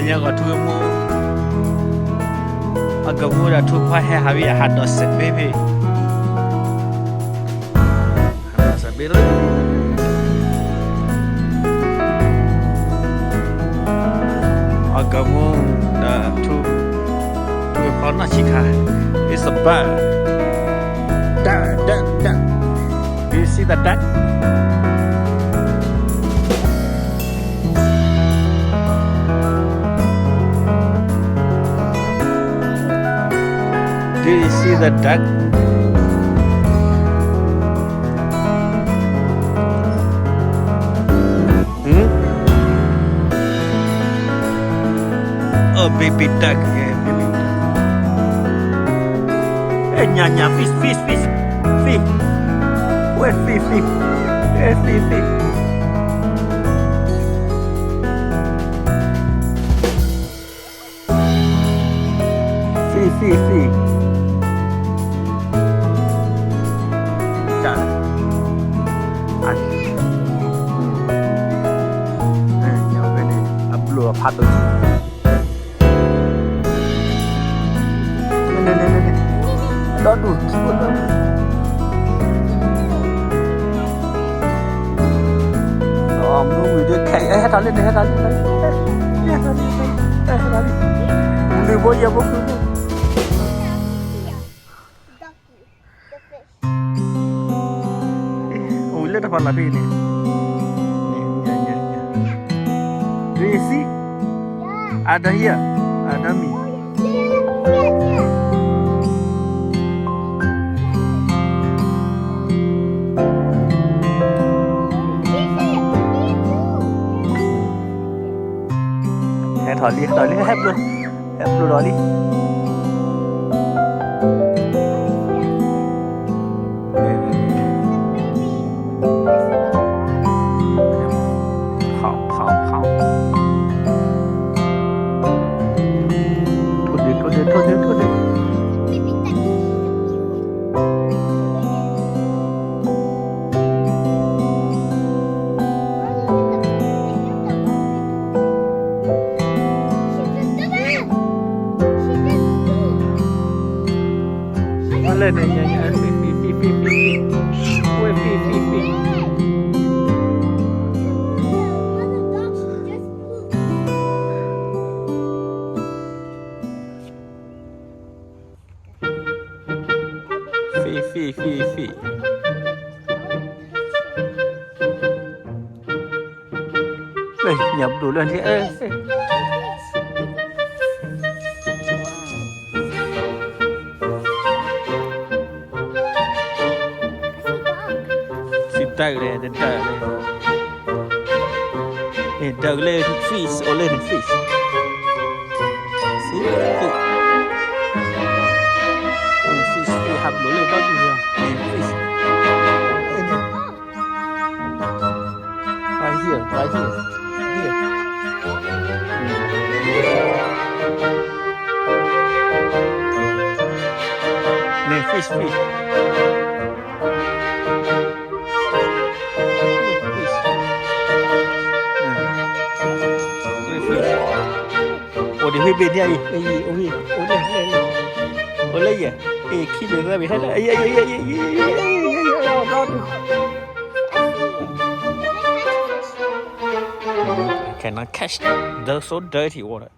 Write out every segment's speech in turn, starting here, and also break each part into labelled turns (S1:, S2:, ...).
S1: nya ga tu mo aga mo da tu pa he hawi ha do se bebe ha sa bero aga mo da tu pa na chi kha it's a bird duck do you see the duck Do you see the duck? Oh, baby duck. Yeah, baby duck. Hey, nya, fish. Fish. Where's fish? Where's fish? Fish. Phát rồi. Nè. Đó đủ. Nó người đưa khay hết lên. Đừng bao giờ bố cứ. Ui lên depan lagi ni. Do you see? Ada here, ada mi. Thỏ li hép luôn đó đi. Thôi. Lên này nha. Phi. Ui phi. Phi. Đây, nhập đủ lên thế. Đợi lên. Đợi lên fish, or lên fish. See? Fish have lỗ lên đó gì fish. Right here. Nè fish. Ôi bên đây ôi lấy à khi được ra bị hết là cannot catch they're so dirty water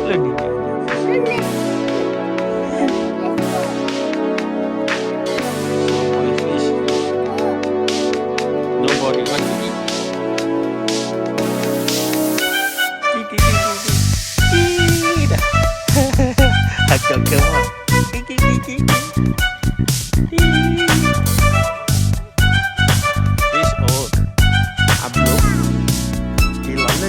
S1: lên đi nobody wants to eat Cậu mà Fish old Ablo Thì lắm nó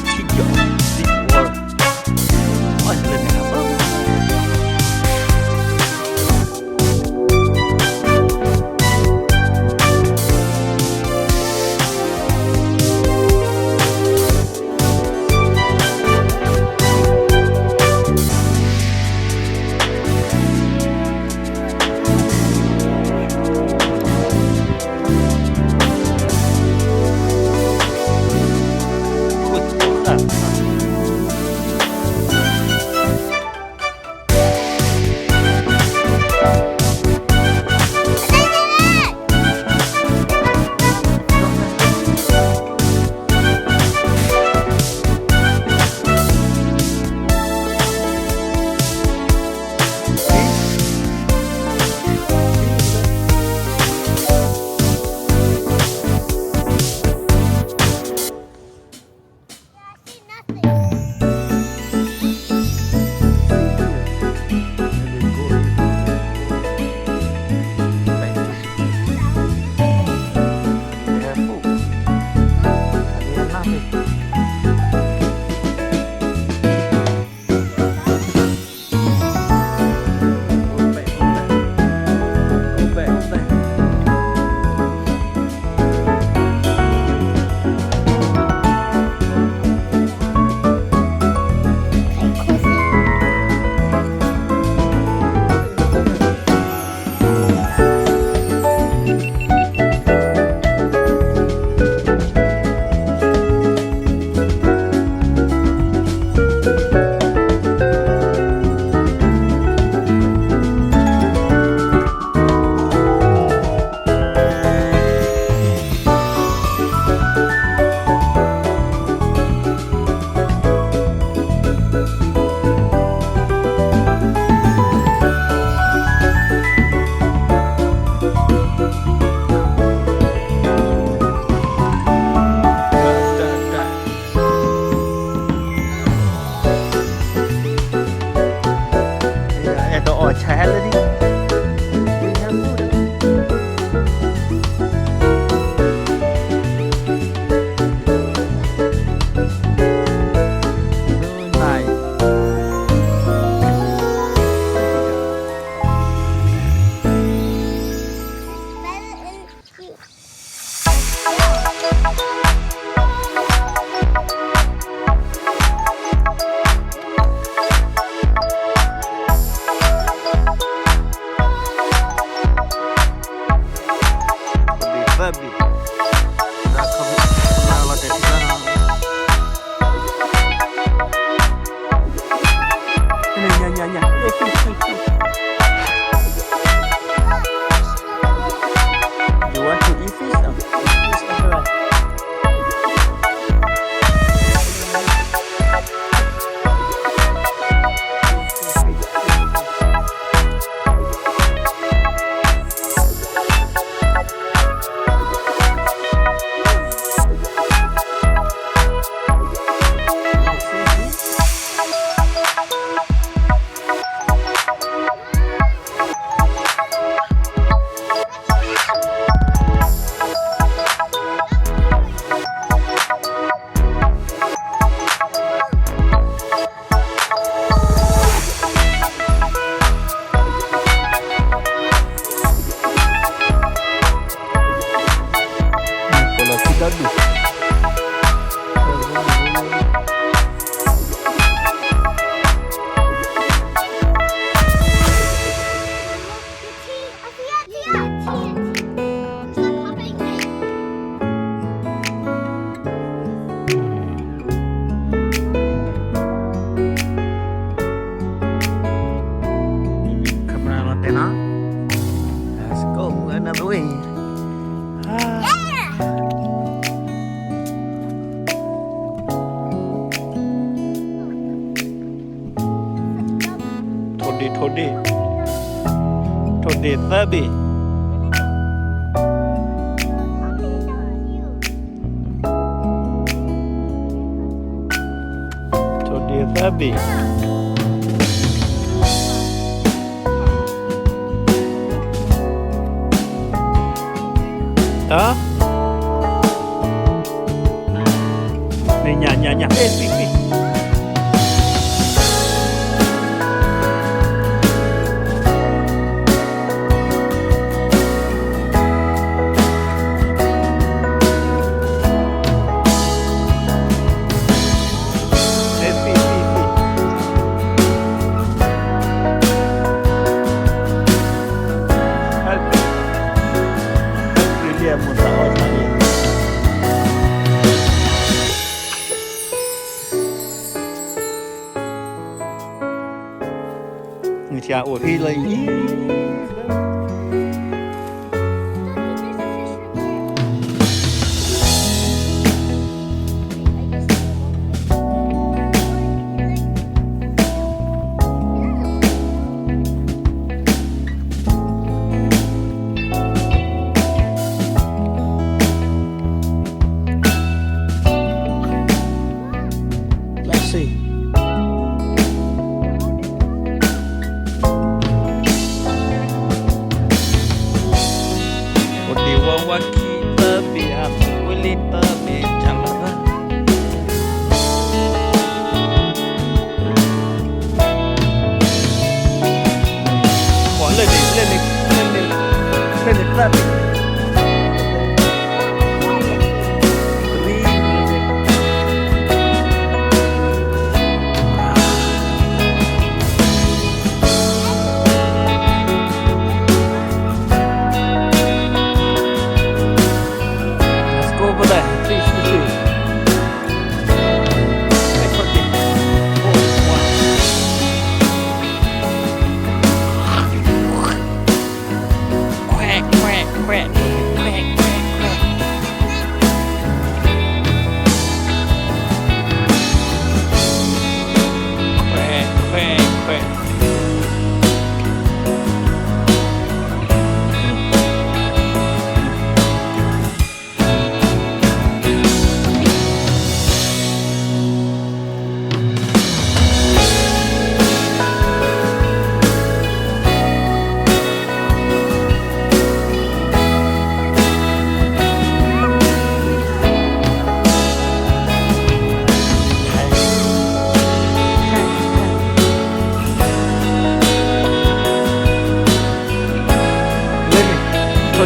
S1: Tabi. Dah kenal lah dari sana. Ini nyanyi. You want to eat fish? Fish alright. Let's go another way. Thodi Tabi. Thodi Tabi. Hả? Đi nhà. Ê, phi. Người cha ủa khi lấy Let's see. Wa kita biar kulita bicara. Còn lên Tabi.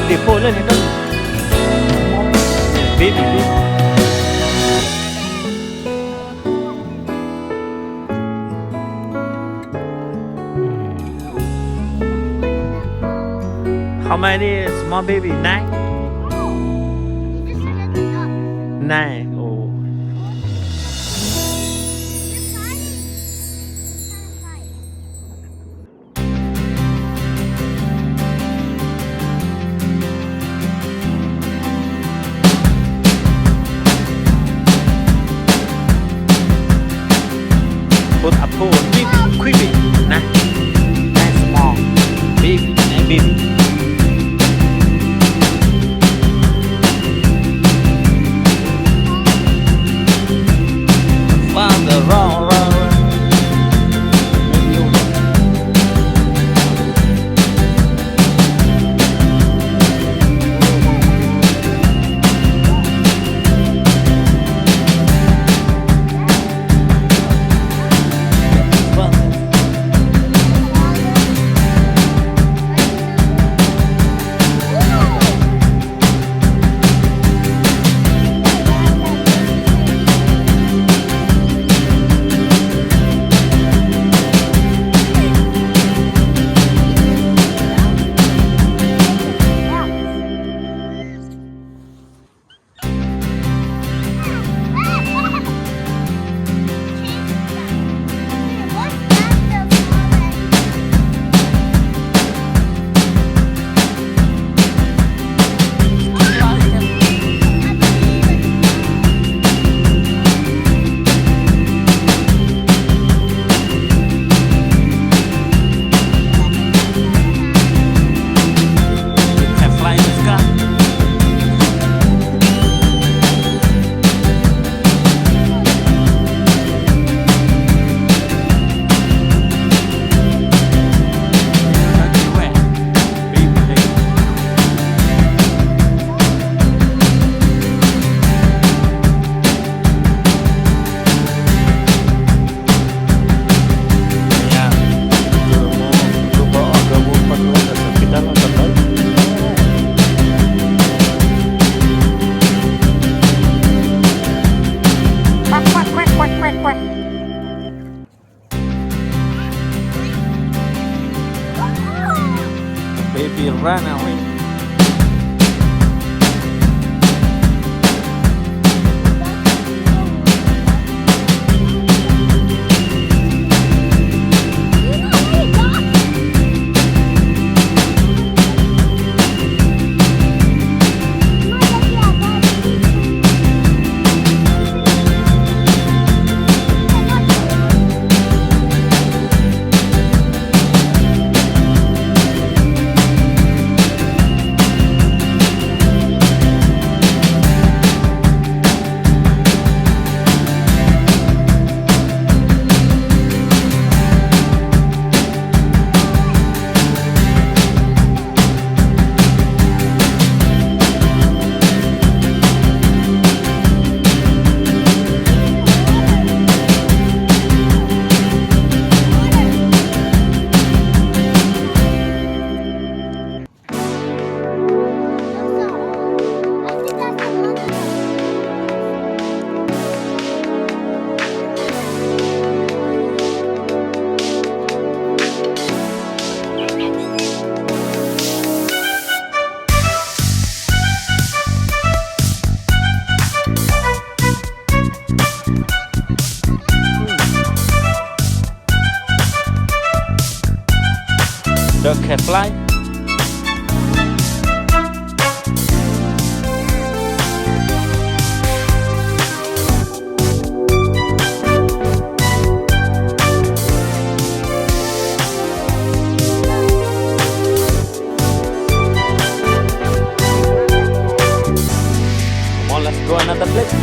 S1: Depo lên đến đâu baby How many small baby? 9? này ồ put up put big quick này này small big này big Found the wrong Baby run away. The cat fly. Come on, let's go another place.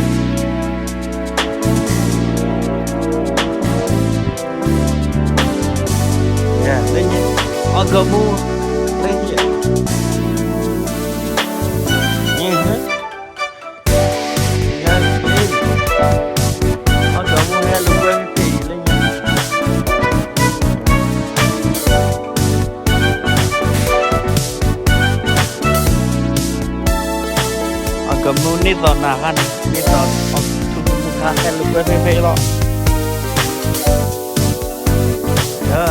S1: Yeah, lên nhé. Agak mu ready. Ni hả? Ya, ni. Agak mu ya lu berhenti lên nhé. Agak mu ni tao nahan, ni tao tu muka lu berhenti lo. Ya.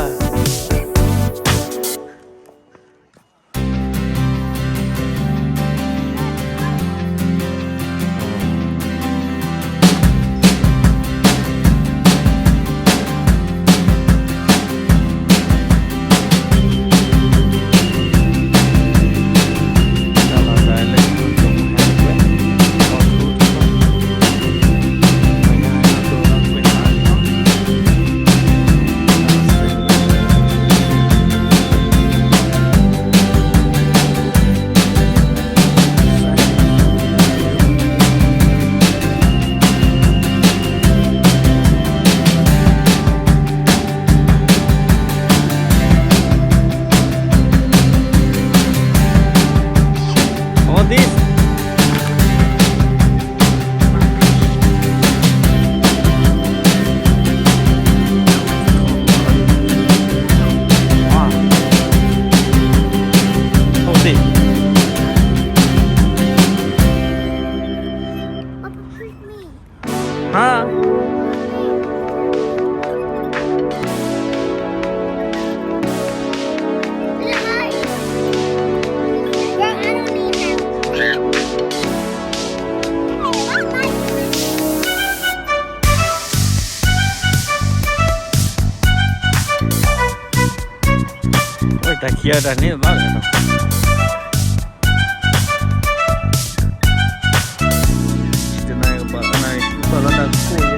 S1: Here dah ni bagus. Kita naik balada cool ya.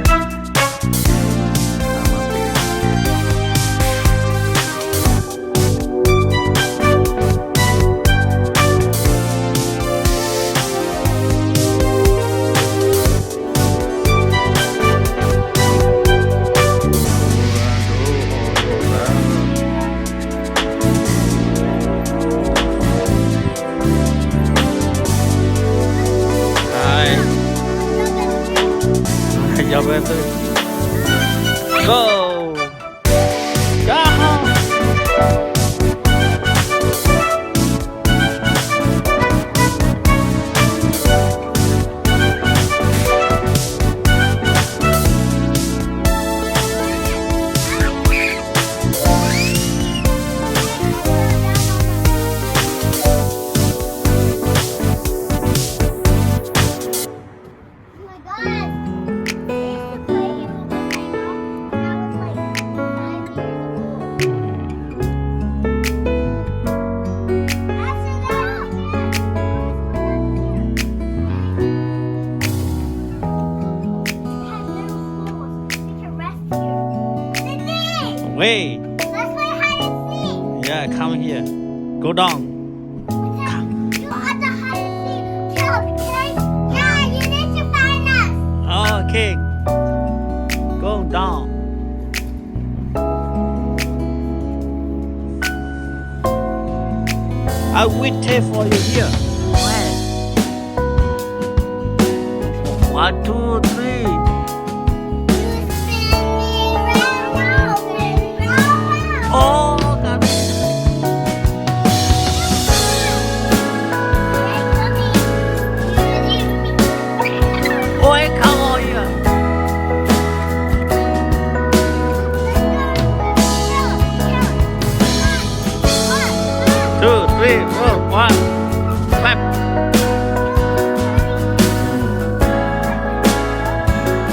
S1: Jump into it. Go! Yahoo! Wait.
S2: Let's play hide and seek.
S1: Yeah, come here. Go down.
S2: You are the hide and seek. Okay? Yeah, you need to find us.
S1: Okay. Go down. I will wait for you here. Where? 1, 2, 3. Oh, God. Ôi, come on here. 2, 3, 4, 1. Clap.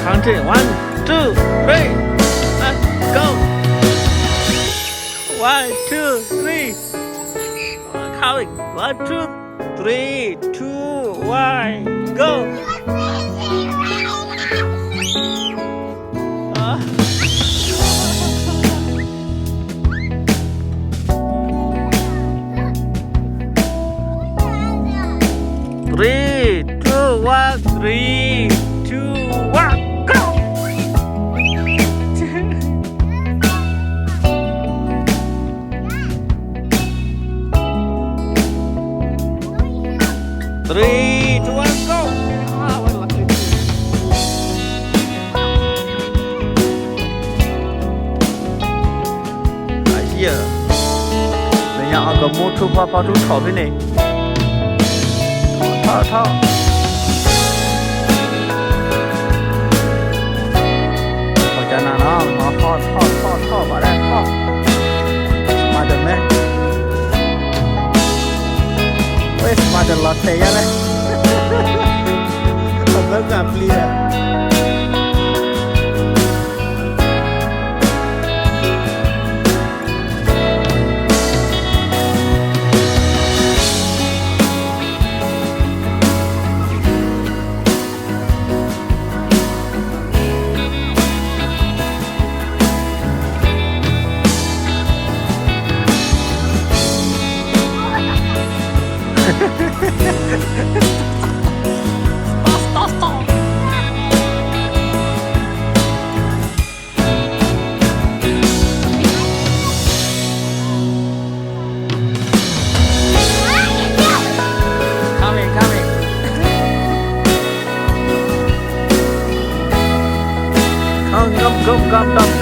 S1: Country. 1, 2, 3. Let's go. 1, 2, 3. Coming. 1, 2, 3, 2, 1. Go. Three, two, one, 3, 2, 1, go! Three, two, one, go! Ah, what lucky. Here. Mình nhận có một thu hoa phá thu thỏ bên này. Thỏ. Có cho nó thỏ vào đây, thỏ. Mà được mấy. Ôi, mà được lọt thế ra đây. Không có gặp ly này. Stop. Coming.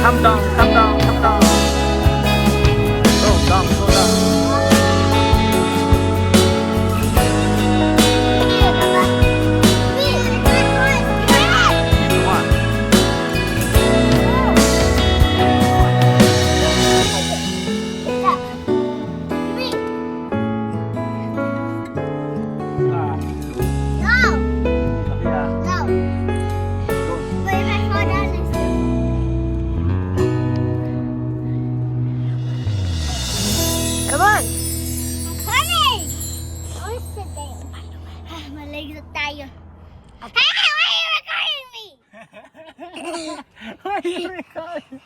S1: Come down. Go down.
S2: Video tayo. Hey, why are you recording me?
S1: Why are you recording?